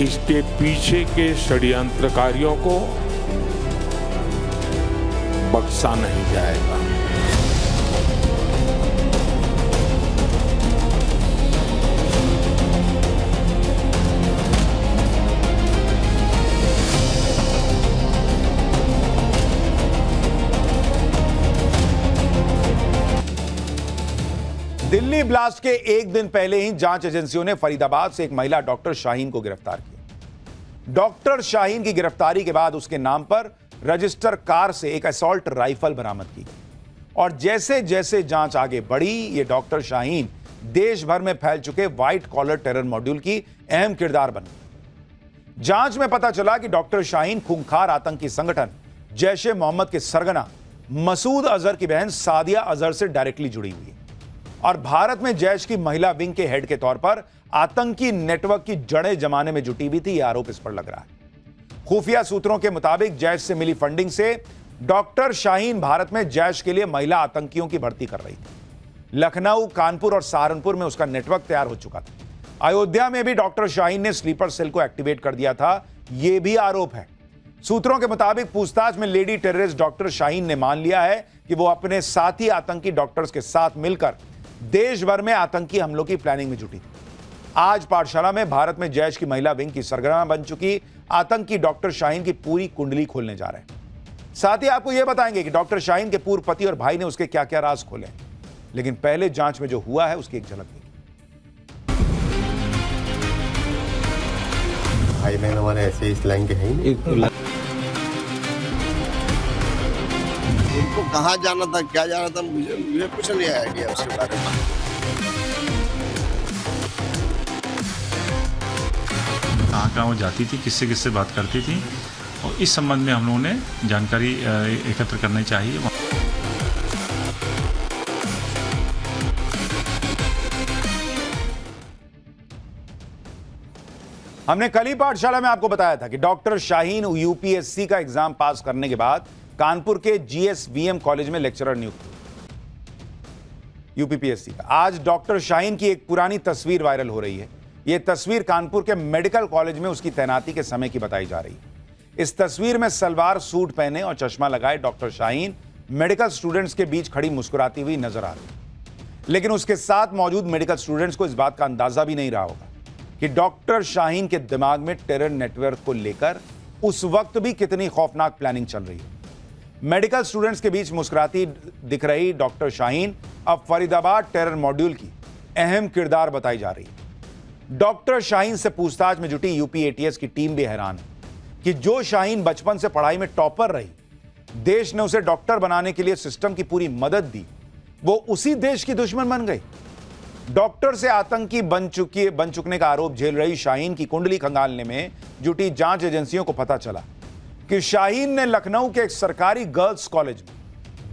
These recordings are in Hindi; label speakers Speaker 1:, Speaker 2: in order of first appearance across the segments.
Speaker 1: इसके पीछे के षड्यंत्रकारियों को बख्शा नहीं जाएगा।
Speaker 2: दिल्ली ब्लास्ट के एक दिन पहले ही जांच एजेंसियों ने फरीदाबाद से एक महिला डॉक्टर शाहीन को गिरफ्तार किया। डॉक्टर शाहीन की गिरफ्तारी के बाद उसके नाम पर रजिस्टर कार से एक असॉल्ट राइफल बरामद की गई और जैसे जैसे जांच आगे बढ़ी, ये डॉक्टर शाहीन देश भर में फैल चुके व्हाइट कॉलर टेरर मॉड्यूल की अहम किरदार बन गई। जांच में पता चला कि डॉक्टर शाहीन खूंखार आतंकी संगठन जैश-ए मोहम्मद के सरगना मसूद अजहर की बहन सादिया अजहर से डायरेक्टली जुड़ी हुई है और भारत में जैश की महिला विंग के हेड के तौर पर आतंकी नेटवर्क की जड़ें जमाने में जुटी हुई थी। यह आरोप इस पर लग रहा है। खुफिया सूत्रों के मुताबिक जैश से मिली फंडिंग से डॉक्टर शाहीन भारत में जैश के लिए महिला आतंकियों की भर्ती कर रही थी। लखनऊ, कानपुर और सहारनपुर में उसका नेटवर्क तैयार हो चुका था। अयोध्या में भी डॉक्टर शाहीन ने स्लीपर सेल को एक्टिवेट कर दिया था, यह भी आरोप है। सूत्रों के मुताबिक पूछताछ में लेडी टेररिस्ट डॉक्टर शाहीन ने मान लिया है कि वो अपने साथी आतंकी डॉक्टर्स के साथ मिलकर देश भर में आतंकी हमलों की प्लानिंग में जुटी। आज पाठशाला में भारत में जैश की महिला विंग की सरगना बन चुकी आतंकी डॉक्टर शाहीन की पूरी कुंडली खोलने जा रहे हैं। साथ ही आपको यह बताएंगे कि डॉक्टर शाहीन के पूर्व पति और भाई ने उसके क्या क्या राज खोले। लेकिन पहले जांच में जो हुआ है उसकी एक झलक देखिए।
Speaker 3: भाई बहन हमारे ऐसे इस लाइन के हैं ही नहीं।
Speaker 4: उनको कहाँ जाना था, क्या जाना था, मुझे कुछ नहीं आइडिया उसके बारे में।
Speaker 5: कहाँ वो जाती थी, किससे किससे बात करती थी, और इस संबंध में हम लोगों ने जानकारी एकत्र करनी चाहिए।
Speaker 2: हमने कल ही पाठशाला में आपको बताया था कि डॉक्टर शाहीन यूपीएससी का एग्जाम पास करने के बाद कानपुर के जीएसवीएम कॉलेज में लेक्चरर नियुक्त हुए यूपीपीएससी का। आज डॉक्टर शाहीन की एक पुरानी तस्वीर वायरल हो रही है। यह तस्वीर कानपुर के मेडिकल कॉलेज में उसकी तैनाती के समय की बताई जा रही है। इस तस्वीर में सलवार सूट पहने और चश्मा लगाए डॉक्टर शाहीन मेडिकल स्टूडेंट्स के बीच खड़ी मुस्कुराती हुई नजर आ रही है। लेकिन उसके साथ मौजूद मेडिकल स्टूडेंट्स को इस बात का अंदाजा भी नहीं रहा होगा कि डॉक्टर शाहीन के दिमाग में टेरर नेटवर्क को लेकर उस वक्त भी कितनी खौफनाक प्लानिंग चल रही है। मेडिकल स्टूडेंट्स के बीच मुस्कुराती दिख रही डॉक्टर शाहीन अब फरीदाबाद टेरर मॉड्यूल की अहम किरदार बताई जा रही है। डॉक्टर शाहीन से पूछताछ में जुटी यूपी एटीएस की टीम भी हैरान है कि जो शाहीन बचपन से पढ़ाई में टॉपर रही, देश ने उसे डॉक्टर बनाने के लिए सिस्टम की पूरी मदद दी, वो उसी देश की दुश्मन बन गई। डॉक्टर से आतंकी बन चुकने का आरोप झेल रही शाहीन की कुंडली खंगालने में जुटी जांच एजेंसियों को पता चला कि शाहीन ने लखनऊ के एक सरकारी गर्ल्स कॉलेज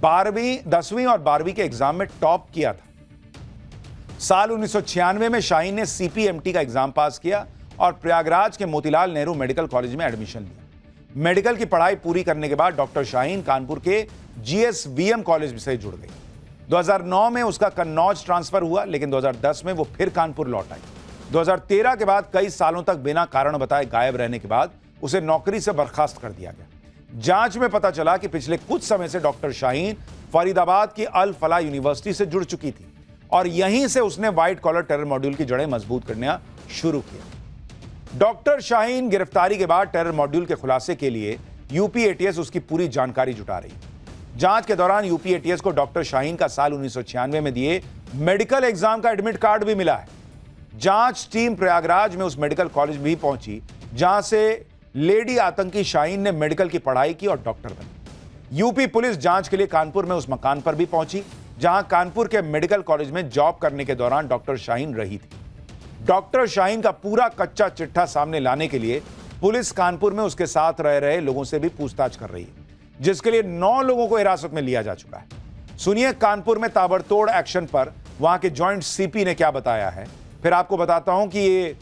Speaker 2: में 10वीं और 12वीं के एग्जाम में टॉप किया था। साल 1996 में शाहीन ने सीपीएमटी का एग्जाम पास किया और प्रयागराज के मोतीलाल नेहरू मेडिकल कॉलेज में एडमिशन लिया। मेडिकल की पढ़ाई पूरी करने के बाद डॉक्टर शाहीन कानपुर के जीएसवीएम कॉलेज से जुड़ गई। 2009 में उसका कन्नौज ट्रांसफर हुआ, लेकिन 2010 में वो फिर कानपुर लौट आई। 2013 के बाद कई सालों तक बिना कारण बताए गायब रहने के बाद उसे नौकरी से बर्खास्त कर दिया गया। जांच में पता चला कि पिछले कुछ समय से डॉक्टर शाहीन फरीदाबाद की अल फलाह यूनिवर्सिटी से जुड़ चुकी थी और यहीं से उसने व्हाइट कॉलर टेरर मॉड्यूल की जड़ें मजबूत करना शुरू किया। डॉक्टर शाहीन गिरफ्तारी के बाद टेरर मॉड्यूल के खुलासे के लिए यूपी एटीएस उसकी पूरी जानकारी जुटा रही। जांच के दौरान यूपी एटीएस को डॉक्टर शाहीन का साल 1996 में दिए मेडिकल एग्जाम का एडमिट कार्ड भी मिला है। जांच टीम प्रयागराज में उस मेडिकल कॉलेज भी पहुंची जहां से लेडी आतंकी शाहीन ने मेडिकल की पढ़ाई की और डॉक्टर बनी। यूपी पुलिस जांच के लिए कानपुर में उस मकान पर भी पहुंची जहां कानपुर के मेडिकल कॉलेज में जॉब करने के दौरान डॉक्टर शाहीन रही थी। डॉक्टर शाहीन का पूरा कच्चा चिट्ठा सामने लाने के लिए पुलिस कानपुर में उसके साथ रह रहे लोगों से भी पूछताछ कर रही है, जिसके लिए 9 लोगों को हिरासत में लिया जा चुका है। सुनिए कानपुर में ताबड़तोड़ एक्शन पर वहां के जॉइंट सीपी ने क्या बताया है। फिर आपको बताता हूं कि ये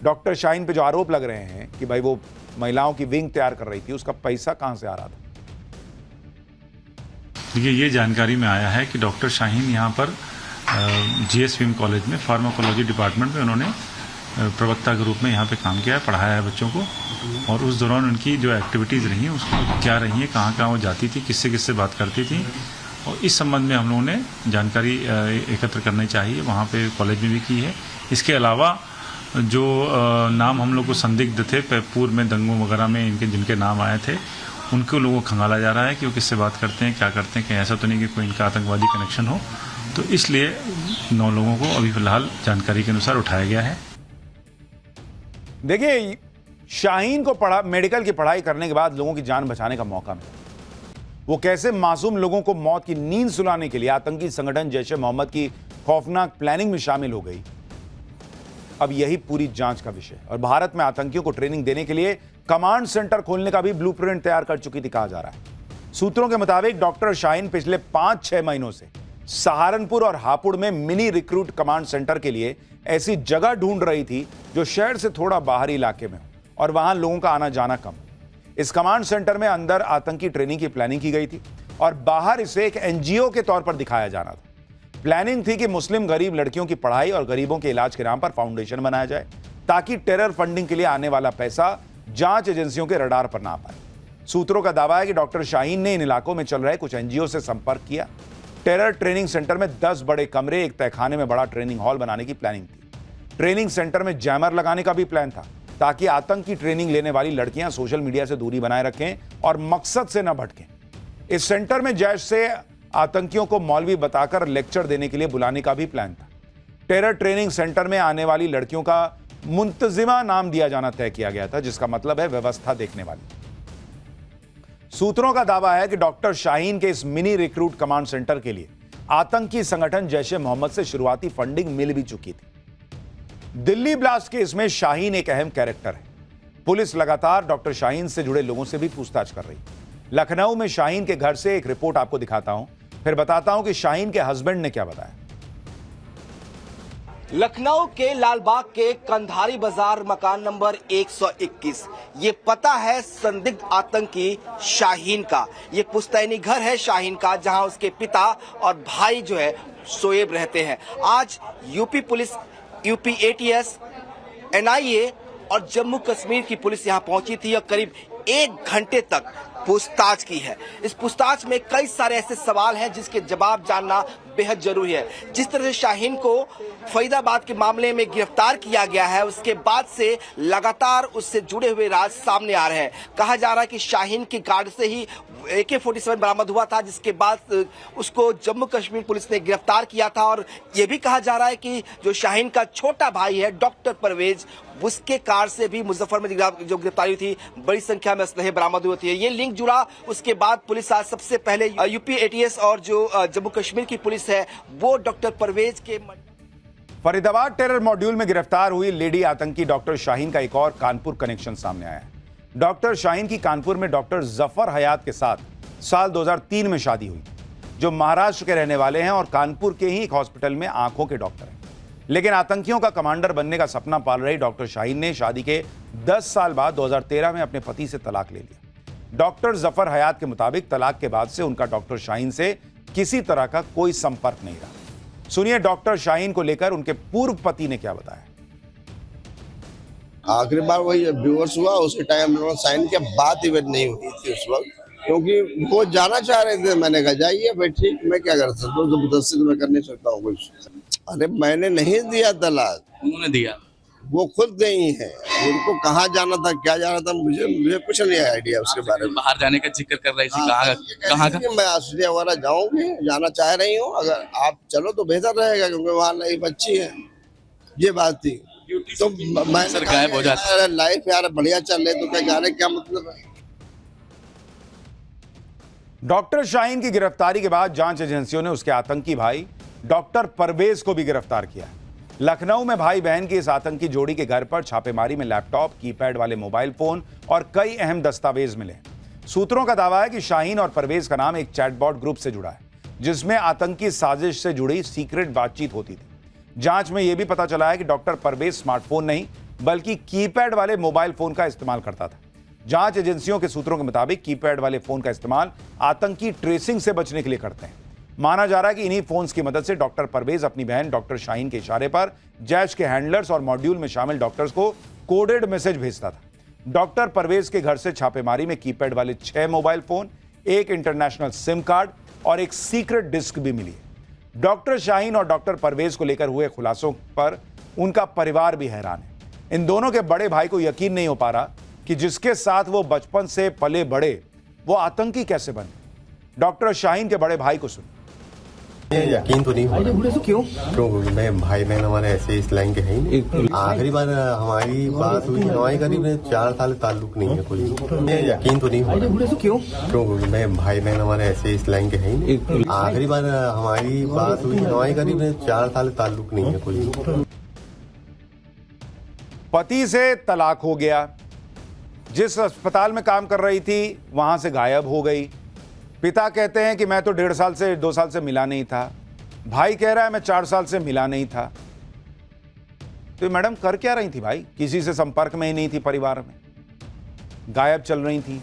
Speaker 2: डॉक्टर शाहीन पे जो आरोप लग रहे हैं कि भाई वो महिलाओं की विंग तैयार कर रही थी, उसका पैसा कहां से आ रहा था।
Speaker 5: देखिए, ये जानकारी में आया है कि डॉक्टर शाहीन यहाँ पर जीएसवीएम कॉलेज में फार्माकोलॉजी डिपार्टमेंट में उन्होंने प्रवक्ता के रूप में यहाँ पे काम किया है, पढ़ाया है बच्चों को। और उस दौरान उनकी जो एक्टिविटीज़ रही हैं उसको क्या रही हैं, कहाँ कहाँ वो जाती थी, किससे किससे बात करती थी, और इस संबंध में हम लोगों ने जानकारी एकत्र करनी चाहिए, वहाँ पे कॉलेज में भी की है। इसके अलावा जो नाम हम लोग को संदिग्ध थे पूर्व में दंगों वगैरह में इनके जिनके नाम आए थे, उनको लोगों को खंगाला जा रहा है कि वो किससे बात करते हैं, क्या करते हैं, कहीं ऐसा तो नहीं कि कोई इनका आतंकवादी कनेक्शन हो। तो इसलिए 9 लोगों को अभी फिलहाल जानकारी के अनुसार उठाया गया है।
Speaker 2: देखिए, शाहीन को मेडिकल की पढ़ाई करने के बाद लोगों की जान बचाने का मौका मिला। वो कैसे मासूम लोगों को मौत की नींद सुलाने के लिए आतंकी संगठन जैश-ए मोहम्मद की खौफनाक प्लानिंग में शामिल हो गई, अब यही पूरी जांच का विषय। और भारत में आतंकियों को ट्रेनिंग देने के लिए कमांड सेंटर खोलने का भी ब्लूप्रिंट तैयार कर चुकी थी, कहा जा रहा है। सूत्रों के मुताबिक डॉक्टर शाहीन पिछले 5-6 महीनों से सहारनपुर और हापुड़ में मिनी रिक्रूट कमांड सेंटर के लिए ऐसी जगह ढूंढ रही थी जो शहर से थोड़ा बाहरी इलाके में हो और वहां लोगों का आना जाना कम। इस कमांड सेंटर में अंदर आतंकी ट्रेनिंग की प्लानिंग की गई थी और बाहर इसे एक एनजीओ के तौर पर दिखाया जाना था। प्लानिंग थी कि मुस्लिम गरीब लड़कियों की पढ़ाई और गरीबों के इलाज के नाम पर फाउंडेशन बनाया जाए ताकि टेरर फंडिंग के लिए आने वाला पैसा जांच एजेंसियों के रडार पर ना आ पाए। सूत्रों का दावा है कि डॉक्टर शाहीन ने इन इलाकों में चल रहे कुछ एनजीओ से संपर्क किया। टेरर ट्रेनिंग सेंटर में 10 बड़े कमरे, एक तहखाने में बड़ा ट्रेनिंग हॉल बनाने की प्लानिंग थी। ट्रेनिंग सेंटर में जैमर लगाने का भी प्लान था ताकि आतंक की ट्रेनिंग लेने वाली लड़कियां सोशल मीडिया से दूरी बनाए रखें और मकसद से न भटकें। इस सेंटर में जैश से आतंकियों को मौलवी बताकर लेक्चर देने के लिए बुलाने का भी प्लान था। टेरर ट्रेनिंग सेंटर में आने वाली लड़कियों का मुंतजिमा नाम दिया जाना तय किया गया था, जिसका मतलब है व्यवस्था देखने वाली। सूत्रों का दावा है कि डॉक्टर शाहीन के इस मिनी रिक्रूट कमांड सेंटर के लिए आतंकी संगठन जैश-ए मोहम्मद से शुरुआती फंडिंग मिल भी चुकी थी। दिल्ली ब्लास्ट केस में शाहीन एक अहम कैरेक्टर है। पुलिस लगातार डॉक्टर शाहीन से जुड़े लोगों से भी पूछताछ कर रही है। लखनऊ में शाहीन के घर से एक रिपोर्ट आपको दिखाता हूं, फिर बताता हूं कि शाहीन के हस्बैंड ने क्या बताया।
Speaker 6: लखनऊ के लालबाग के कंधारी बाजार मकान नंबर 121, ये पता है संदिग्ध आतंकी शाहीन का। ये पुश्तैनी घर है शाहीन का, जहां उसके पिता और भाई जो है शोएब रहते हैं। आज UP police, UP ATS, NIA और जम्मू कश्मीर की पुलिस यहां पहुंची थी और करीब 1 घंटे तक पूछताछ की है। इस पूछताछ में कई सारे ऐसे सवाल हैं जिसके जवाब जानना बेहद जरूरी है। जिस तरह से शाहीन को फरीदाबाद के मामले में गिरफ्तार किया गया है, उसके बाद से लगातार उससे जुड़े हुए राज सामने आ रहे हैं। कहा जा रहा है कि शाहीन की गार्ड से ही AK-47 बरामद हुआ था, जिसके बाद उसको जम्मू कश्मीर पुलिस ने गिरफ्तार किया था। और यह भी कहा जा रहा है कि जो शाहीन का छोटा भाई है डॉक्टर परवेज, उसके कार से भी मुजफ्फर में जो गिरफ्तारी हुई थी, बड़ी संख्या में असलहे बरामद हुए थे। ये लिंक जुड़ा। उसके बाद पुलिस आज सबसे पहले यूपी एटीएस और जो जम्मू कश्मीर की पुलिस है वो डॉक्टर परवेज के
Speaker 2: फरीदाबाद टेरर मॉड्यूल में गिरफ्तार हुई लेडी आतंकी डॉक्टर शाहीन का एक और कानपुर कनेक्शन सामने आया है। डॉक्टर शाहीन की कानपुर में डॉक्टर जफर हयात के साथ साल 2003 में शादी हुई, जो महाराष्ट्र के रहने वाले हैं और कानपुर के ही एक हॉस्पिटल में आंखों के डॉक्टर हैं। लेकिन आतंकियों का कमांडर बनने का सपना पाल रही डॉक्टर शाहीन ने शादी के 10 साल बाद 2013 में अपने पति से तलाक ले लिया। डॉक्टर जफर हयात के मुताबिक तलाक के बाद से उनका डॉक्टर शाहीन से किसी तरह का कोई संपर्क नहीं रहा। सुनिए डॉक्टर शाहीन को लेकर उनके पूर्व पति ने क्या बताया।
Speaker 4: आखिरी बार वही डिवोर्स हुआ, उसके टाइम साइन के बाद ही नहीं हुई थी उस वक्त, क्योंकि वो जाना चाह रहे थे। मैंने कहा जाइए भाई, ठीक, मैं क्या कर सकता हूँ, जबरदस्ती तो मैं कर नहीं सकता हूँ कुछ। अरे मैंने नहीं दिया तलाक,
Speaker 7: उन्होंने दिया,
Speaker 4: वो खुद गई है। उनको कहाँ जाना था, क्या जाना था, मुझे कुछ नहीं आइडिया उसके बारे में।
Speaker 7: बाहर जाने का जिक्र कर रही थी, कहाँ का?
Speaker 4: मैं ऑस्ट्रेलिया वगैरह जाऊंगी, जाना चाह रही हूँ। अगर आप चलो तो बेहतर रहेगा, क्योंकि वहाँ लाइफ अच्छी है। ये बात थी। तो मैं
Speaker 7: गायब हो जाता,
Speaker 4: लाइफ यार बढ़िया चल रही, तो क्या जाने क्या मतलब है।
Speaker 2: डॉक्टर शाहीन की गिरफ्तारी के बाद जांच एजेंसियों ने उसके आतंकी भाई डॉक्टर परवेज को भी गिरफ्तार किया। लखनऊ में भाई बहन की इस आतंकी जोड़ी के घर पर छापेमारी में लैपटॉप, कीपैड वाले मोबाइल फोन और कई अहम दस्तावेज मिले। सूत्रों का दावा है कि शाहीन और परवेज का नाम एक चैटबॉट ग्रुप से जुड़ा है, जिसमें आतंकी साजिश से जुड़ी सीक्रेट बातचीत होती थी। जांच में यह भी पता चला है कि डॉक्टर परवेज स्मार्टफोन नहीं बल्कि कीपैड वाले मोबाइल फोन का इस्तेमाल करता था। जांच एजेंसियों के सूत्रों के मुताबिक कीपैड वाले फोन का इस्तेमाल आतंकी ट्रेसिंग से बचने के लिए करते हैं। माना जा रहा है कि इन्हीं फोन्स की मदद से डॉक्टर परवेज अपनी बहन डॉक्टर शाहीन के इशारे पर जैश के हैंडलर्स और मॉड्यूल में शामिल डॉक्टर्स को कोडेड मैसेज भेजता था। डॉक्टर परवेज के घर से छापेमारी में कीपैड वाले 6 मोबाइल फोन, एक इंटरनेशनल सिम कार्ड और एक सीक्रेट डिस्क भी मिली है। डॉक्टर शाहीन और डॉक्टर परवेज को लेकर हुए खुलासों पर उनका परिवार भी हैरान है। इन दोनों के बड़े भाई को यकीन नहीं हो पा रहा कि जिसके साथ वो बचपन से पले बड़े वो आतंकी कैसे बने। डॉक्टर शाहीन के बड़े भाई को सुन।
Speaker 3: यकीन तो नहीं हो रहा।
Speaker 8: क्यों?
Speaker 3: क्योंकि मैं भाई बहन हमारे ऐसे इस लाइन के हैं ही नहीं। आखिरी बार हमारी बात हुई हमारी करीब 4 साल ताल्लुक नहीं है कोई। यकीन तो नहीं हो रहा।
Speaker 8: क्यों?
Speaker 3: क्योंकि मैं भाई बहन हमारे ऐसे इस लाइन के हैं ही नहीं। आखिरी बार हमारी बात हुई हमारी करीब 4 साल ताल्लुक नहीं है कोई।
Speaker 2: पति से तलाक हो गया, जिस अस्पताल में काम कर रही थी वहां से गायब हो गई। पिता कहते हैं कि मैं तो 1.5 साल से 2 साल से मिला नहीं था। भाई कह रहा है मैं 4 साल से मिला नहीं था। तो मैडम कर क्या रही थी भाई? किसी से संपर्क में ही नहीं थी, परिवार में गायब चल रही थी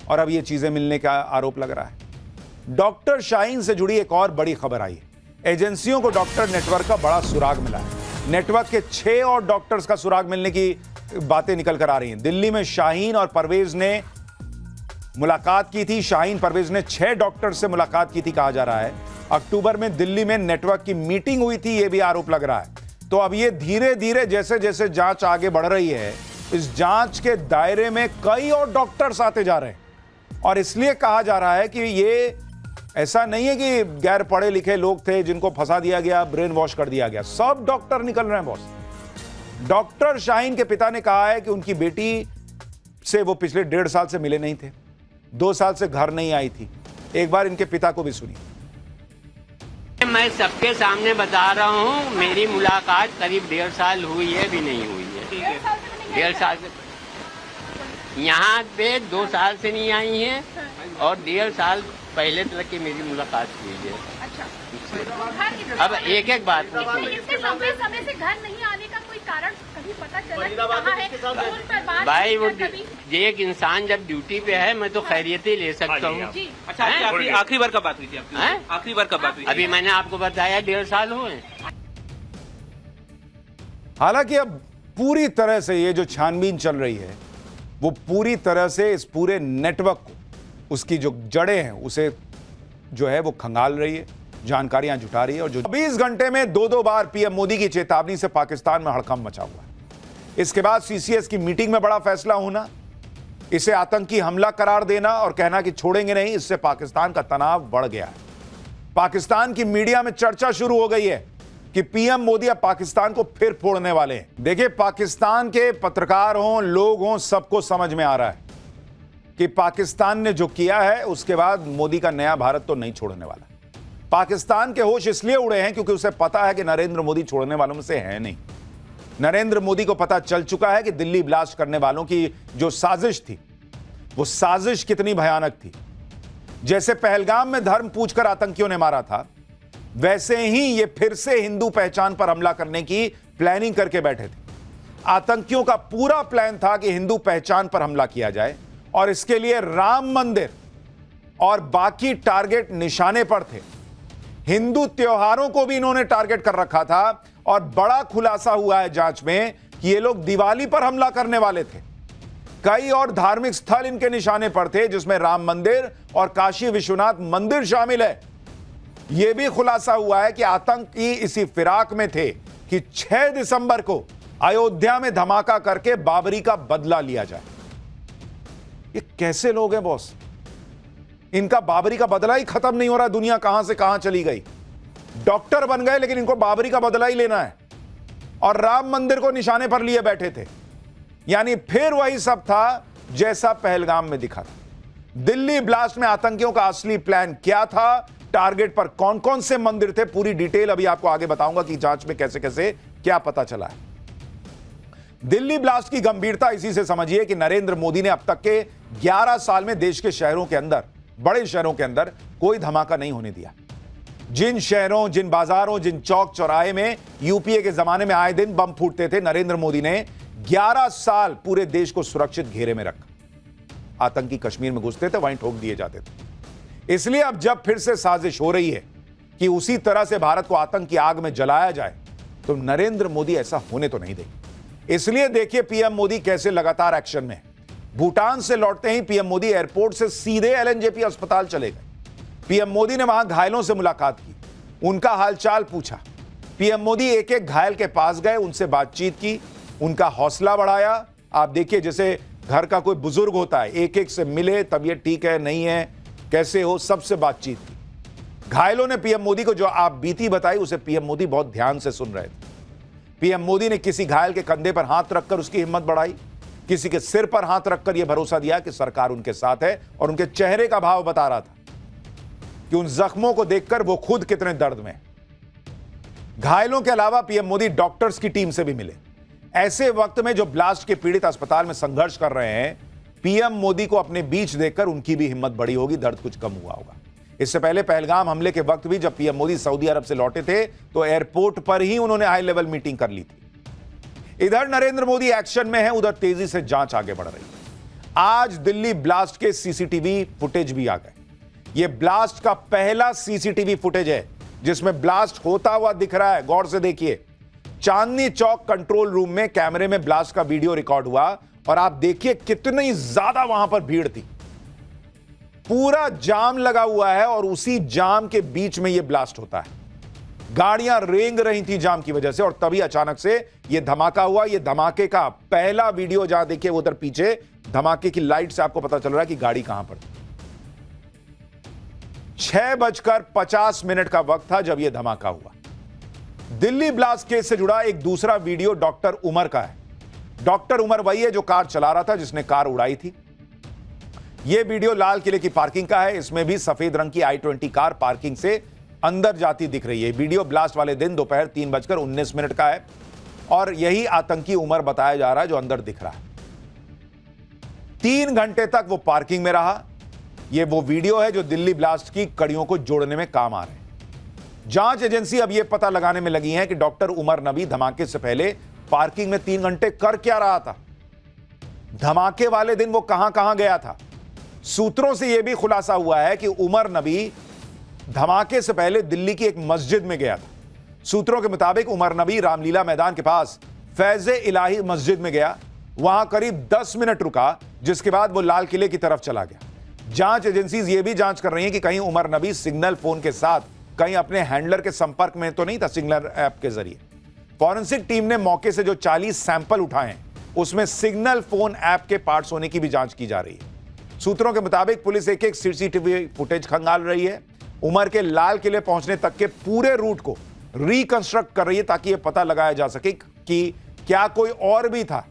Speaker 2: और अब ये चीजें मिलने का आरोप लग रहा है। डॉक्टर शाहीन से जुड़ी एक और बड़ी खबर आई है। एजेंसियों को डॉक्टर नेटवर्क का बड़ा सुराग मिला है। नेटवर्क के 6 और डॉक्टर्स का सुराग मिलने की बातें निकल कर आ रही हैं। दिल्ली में शाहीन और परवेज ने मुलाकात की थी। शाहीन परवेज ने 6 डॉक्टर से मुलाकात की थी कहा जा रहा है। अक्टूबर में दिल्ली में नेटवर्क की मीटिंग हुई थी, यह भी आरोप लग रहा है। तो अब ये धीरे धीरे जैसे जैसे जांच आगे बढ़ रही है, इस जांच के दायरे में कई और डॉक्टर्स आते जा रहे हैं। और इसलिए कहा जा रहा है कि ये ऐसा नहीं है कि गैर पढ़े लिखे लोग थे जिनको फंसा दिया गया, ब्रेन वॉश कर दिया गया। सब डॉक्टर निकल रहे हैं बॉस। डॉक्टर शाहीन के पिता ने कहा है कि उनकी बेटी से वो पिछले 1.5 साल से मिले नहीं थे, 2 साल से घर नहीं आई थी। एक बार इनके पिता को भी सुनिए।
Speaker 9: मैं सबके सामने बता रहा हूँ, मेरी मुलाकात करीब 1.5 साल हुई है, भी नहीं हुई है। 1.5 साल से यहाँ पे 2 साल से नहीं आई हैं और 1.5 साल पहले तक की मेरी मुलाकात हुई है। अच्छा। अब एक एक बात
Speaker 10: इसके लंबे समय से घर नहीं आने का कोई कारण कभी पता चला कि कहाँ है? फोन पर बात
Speaker 9: भाई वो
Speaker 10: कभी?
Speaker 9: एक इंसान जब ड्यूटी पे है मैं तो खैरियत ही ले सकता हूँ।
Speaker 7: अच्छा, आखिरी बार कब बात हुई थी आपकी? आखिरी बार कब बात हुई?
Speaker 9: अभी मैंने आपको बताया 1.5 साल हुए।
Speaker 2: हालांकि अब पूरी तरह से ये जो छानबीन चल रही है वो पूरी तरह से इस पूरे नेटवर्क को, उसकी जो जड़ें हैं उसे जो है वो खंगाल रही है, जानकारियां जुटा रही है। और जो 20 घंटे में 2 बार पीएम मोदी की चेतावनी से पाकिस्तान में हड़कंप मचा हुआ है। इसके बाद सीसीएस की मीटिंग में बड़ा फैसला होना, इसे आतंकी हमला करार देना और कहना कि छोड़ेंगे नहीं, इससे पाकिस्तान का तनाव बढ़ गया है। पाकिस्तान की मीडिया में चर्चा शुरू हो गई है कि पीएम मोदी अब पाकिस्तान को फिर फोड़ने वाले हैं। देखिए, पाकिस्तान के पत्रकार हों, लोग हों, सबको समझ में आ रहा है कि पाकिस्तान ने जो किया है उसके बाद मोदी का नया भारत तो नहीं छोड़ने वाला। पाकिस्तान के होश इसलिए उड़े हैं क्योंकि उसे पता है कि नरेंद्र मोदी छोड़ने वालों में से है नहीं। नरेंद्र मोदी को पता चल चुका है कि दिल्ली ब्लास्ट करने वालों की जो साजिश थी वो साजिश कितनी भयानक थी। जैसे पहलगाम में धर्म पूछकर आतंकियों ने मारा था, वैसे ही ये फिर से हिंदू पहचान पर हमला करने की प्लानिंग करके बैठे थे। आतंकियों का पूरा प्लान था कि हिंदू पहचान पर हमला किया जाए और इसके लिए राम मंदिर और बाकी टारगेट निशाने पर थे। हिंदू त्योहारों को भी इन्होंने टारगेट कर रखा था और बड़ा खुलासा हुआ है जांच में कि ये लोग दिवाली पर हमला करने वाले थे। कई और धार्मिक स्थल इनके निशाने पर थे जिसमें राम मंदिर और काशी विश्वनाथ मंदिर शामिल है। यह भी खुलासा हुआ है कि आतंकी इसी फिराक में थे कि 6 दिसंबर को अयोध्या में धमाका करके बाबरी का बदला लिया जाए। ये कैसे लोग हैं बॉस? इनका बाबरी का बदला ही खत्म नहीं हो रहा। दुनिया कहां से कहां चली गई। डॉक्टर बन गए लेकिन इनको बाबरी का बदला ही लेना है और राम मंदिर को निशाने पर लिए बैठे थे। यानी फिर वही सब था जैसा पहलगाम में दिखा था। दिल्ली ब्लास्ट में आतंकियों का असली प्लान क्या था, टारगेट पर कौन कौन से मंदिर थे, पूरी डिटेल अभी आपको आगे बताऊंगा कि जांच में कैसे कैसे क्या पता चला है। दिल्ली ब्लास्ट की गंभीरता इसी से समझिए कि नरेंद्र मोदी ने अब तक के 11 साल में देश के शहरों के अंदर, बड़े शहरों के अंदर कोई धमाका नहीं होने दिया। जिन शहरों, जिन बाजारों, जिन चौक चौराहे में यूपीए के जमाने में आए दिन बम फूटते थे, नरेंद्र मोदी ने 11 साल पूरे देश को सुरक्षित घेरे में रखा। आतंकी कश्मीर में घुसते थे, वहीं ठोक दिए जाते थे। इसलिए अब जब फिर से साजिश हो रही है कि उसी तरह से भारत को आतंक की आग में जलाया जाए, तो नरेंद्र मोदी ऐसा होने तो नहीं देंगे। इसलिए देखिए पीएम मोदी कैसे लगातार एक्शन में। भूटान से लौटते ही पीएम मोदी एयरपोर्ट से सीधे एलएनजेपी अस्पताल चले गए। पीएम मोदी ने वहां घायलों से मुलाकात की, उनका हालचाल पूछा। पीएम मोदी एक एक घायल के पास गए, उनसे बातचीत की, उनका हौसला बढ़ाया। आप देखिए जैसे घर का कोई बुजुर्ग होता है, एक एक से मिले, तबीयत ठीक है नहीं है, कैसे हो, सबसे बातचीत की। घायलों ने पीएम मोदी को जो आप बीती बताई, उसे पीएम मोदी बहुत ध्यान से सुन रहे थे। पीएम मोदी ने किसी घायल के कंधे पर हाथ रखकर उसकी हिम्मत बढ़ाई, किसी के सिर पर हाथ रखकर यह भरोसा दिया कि सरकार उनके साथ है, और उनके चेहरे का भाव बता रहा था कि उन जख्मों को देखकर वो खुद कितने दर्द में। घायलों के अलावा पीएम मोदी डॉक्टर्स की टीम से भी मिले। ऐसे वक्त में जो ब्लास्ट के पीड़ित अस्पताल में संघर्ष कर रहे हैं, पीएम मोदी को अपने बीच देखकर उनकी भी हिम्मत बढ़ी होगी, दर्द कुछ कम हुआ होगा। इससे पहले पहलगाम हमले के वक्त भी जब पीएम मोदी सऊदी अरब से लौटे थे, तो एयरपोर्ट पर ही उन्होंने हाई लेवल मीटिंग कर ली थी। इधर नरेंद्र मोदी एक्शन में है, उधर तेजी से जांच आगे बढ़ रही है। आज दिल्ली ब्लास्ट के सीसीटीवी फुटेज भी आ गए। यह ब्लास्ट का पहला सीसीटीवी फुटेज है जिसमें ब्लास्ट होता हुआ दिख रहा है। गौर से देखिए, चांदनी चौक कंट्रोल रूम में कैमरे में ब्लास्ट का वीडियो रिकॉर्ड हुआ, और आप देखिए कितनी ज्यादा वहां पर भीड़ थी। पूरा जाम लगा हुआ है और उसी जाम के बीच में यह ब्लास्ट होता है। गाड़ियां रेंग रही थी जाम की वजह से, और तभी अचानक से यह धमाका हुआ। यह धमाके का पहला वीडियो, जहां देखिए उधर पीछे धमाके की लाइट से आपको पता चल रहा है कि गाड़ी कहां पर थी। 6:50 का वक्त था जब यह धमाका हुआ। दिल्ली ब्लास्ट केस से जुड़ा एक दूसरा वीडियो डॉक्टर उमर का है। डॉक्टर उमर वही है जो कार चला रहा था, जिसने कार उड़ाई थी। यह वीडियो लाल किले की पार्किंग का है। इसमें भी सफेद रंग की i20 कार पार्किंग से अंदर जाती दिख रही है। वीडियो ब्लास्ट वाले दिन दोपहर 3:19 का है, और यही आतंकी उमर बताया जा रहा है जो अंदर दिख रहा है। 3 घंटे तक वो पार्किंग में रहा। यह वो वीडियो है जो दिल्ली ब्लास्ट की कड़ियों को जोड़ने में काम आ रहे हैं। जांच एजेंसी अब यह पता लगाने में लगी है कि डॉक्टर उमर नबी धमाके से पहले पार्किंग में 3 घंटे कर क्या रहा था। धमाके वाले दिन वो कहां कहां गया था। सूत्रों से यह भी खुलासा हुआ है कि उमर नबी धमाके से पहले दिल्ली की एक मस्जिद में गया था। सूत्रों के मुताबिक उमर नबी रामलीला मैदान के पास फैज़े इलाही मस्जिद में गया। वहां करीब 10 मिनट रुका, जिसके बाद वो लाल किले की तरफ चला गया। जांच एजेंसीज ये भी जांच कर रही हैं कि कहीं उमर नबी सिग्नल फोन के साथ कहीं अपने हैंडलर के संपर्क में तो नहीं था। सिग्नल ऐप के जरिए फॉरेंसिक टीम ने मौके से जो 40 सैंपल उठाए हैं, उसमें सिग्नल फोन ऐप के पार्ट्स होने की भी जांच की जा रही है। सूत्रों के मुताबिक पुलिस एक एक सीसीटीवी फुटेज खंगाल रही है। उमर के लाल किले पहुंचने तक के पूरे रूट को रिकंस्ट्रक्ट कर रही है, ताकि यह पता लगाया जा सके कि क्या कोई और भी था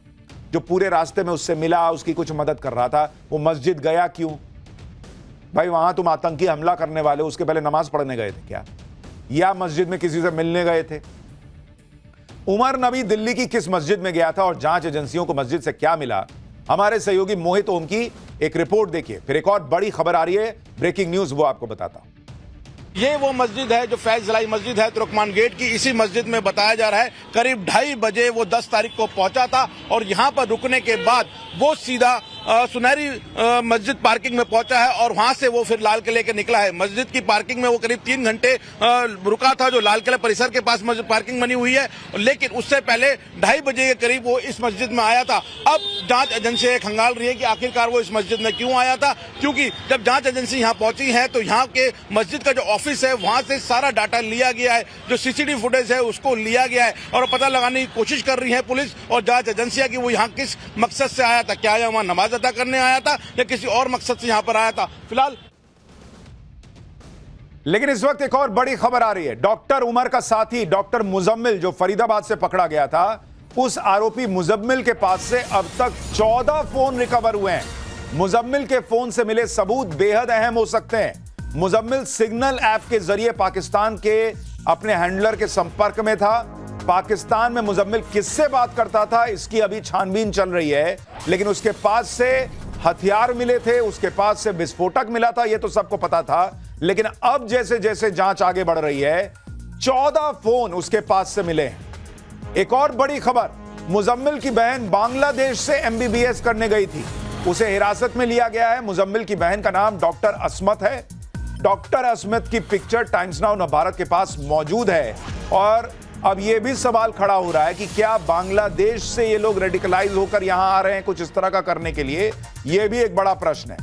Speaker 2: जो पूरे रास्ते में उससे मिला, उसकी कुछ मदद कर रहा था। वो मस्जिद गया क्यों? भाई वहां तुम आतंकी हमला करने वाले, उसके पहले नमाज पढ़ने गए थे क्या, या मस्जिद में किसी से मिलने गए थे? उमर नबी दिल्ली की किस मस्जिद में गया था और जांच एजेंसियों को मस्जिद से क्या मिला? हमारे सहयोगी मोहित ओम की एक रिपोर्ट देखिए। फिर एक और बड़ी खबर आ रही है, ब्रेकिंग न्यूज, वो आपको बताता हूं।
Speaker 8: ये वो मस्जिद है जो फैज जलाई मस्जिद है तुर्कमान गेट की। इसी मस्जिद में बताया जा रहा है करीब 2:30 बजे वो 10 तारीख को पहुंचा था, और यहाँ पर रुकने के बाद वो सीधा सुनहरी मस्जिद पार्किंग में पहुंचा है, और वहां से वो फिर लाल किले के निकला है। मस्जिद की पार्किंग में वो करीब 3 घंटे रुका था, जो लाल किला परिसर के पास मस्जिद पार्किंग बनी हुई है। लेकिन उससे पहले 2:30 बजे के करीब वो इस मस्जिद में आया था। अब जांच एजेंसी खंगाल रही है कि आखिरकार वो इस मस्जिद में क्यों आया था, क्योंकि जब जांच एजेंसी यहाँ पहुंची है तो यहाँ के मस्जिद का जो ऑफिस है वहां से सारा डाटा लिया गया है, जो सीसीटीवी फुटेज है उसको लिया गया है, और पता लगाने की कोशिश कर रही है पुलिस और जांच एजेंसियां कि वो यहाँ किस मकसद से आया था। क्या यह वहां नमाज अदा करने आया था या किसी और मकसद से यहां पर आया था? फिलहाल
Speaker 2: लेकिन इस वक्त एक और बड़ी खबर आ रही है। डॉक्टर उमर का साथी डॉक्टर मुजम्मिल जो फरीदाबाद से पकड़ा गया था, उस आरोपी मुजम्मिल के पास से अब तक 14 फोन रिकवर हुए हैं। मुजम्मिल के फोन से मिले सबूत बेहद अहम हो सकते हैं। मुजम्मिल सिग्नल ऐप के जरिए पाकिस्तान के अपने हैंडलर के संपर्क में था। पाकिस्तान में मुजम्मिल किससे बात करता था, इसकी अभी छानबीन चल रही है। लेकिन उसके पास से हथियार मिले थे, उसके पास से विस्फोटक मिला था, यह तो सबको पता था। लेकिन अब जैसे जैसे जांच आगे बढ़ रही है, 14 फोन उसके पास से मिले हैं। एक और बड़ी खबर, मुजम्मिल की बहन बांग्लादेश से MBBS करने गई थी, उसे हिरासत में लिया गया है। मुजम्मिल की बहन का नाम डॉक्टर अस्मत है। डॉक्टर असमत की पिक्चर टाइम्स नाउ भारत के पास मौजूद है और अब यह भी सवाल खड़ा हो रहा है कि क्या बांग्लादेश से ये लोग रेडिकलाइज होकर यहां आ रहे हैं कुछ इस तरह का करने के लिए? यह भी एक बड़ा प्रश्न है।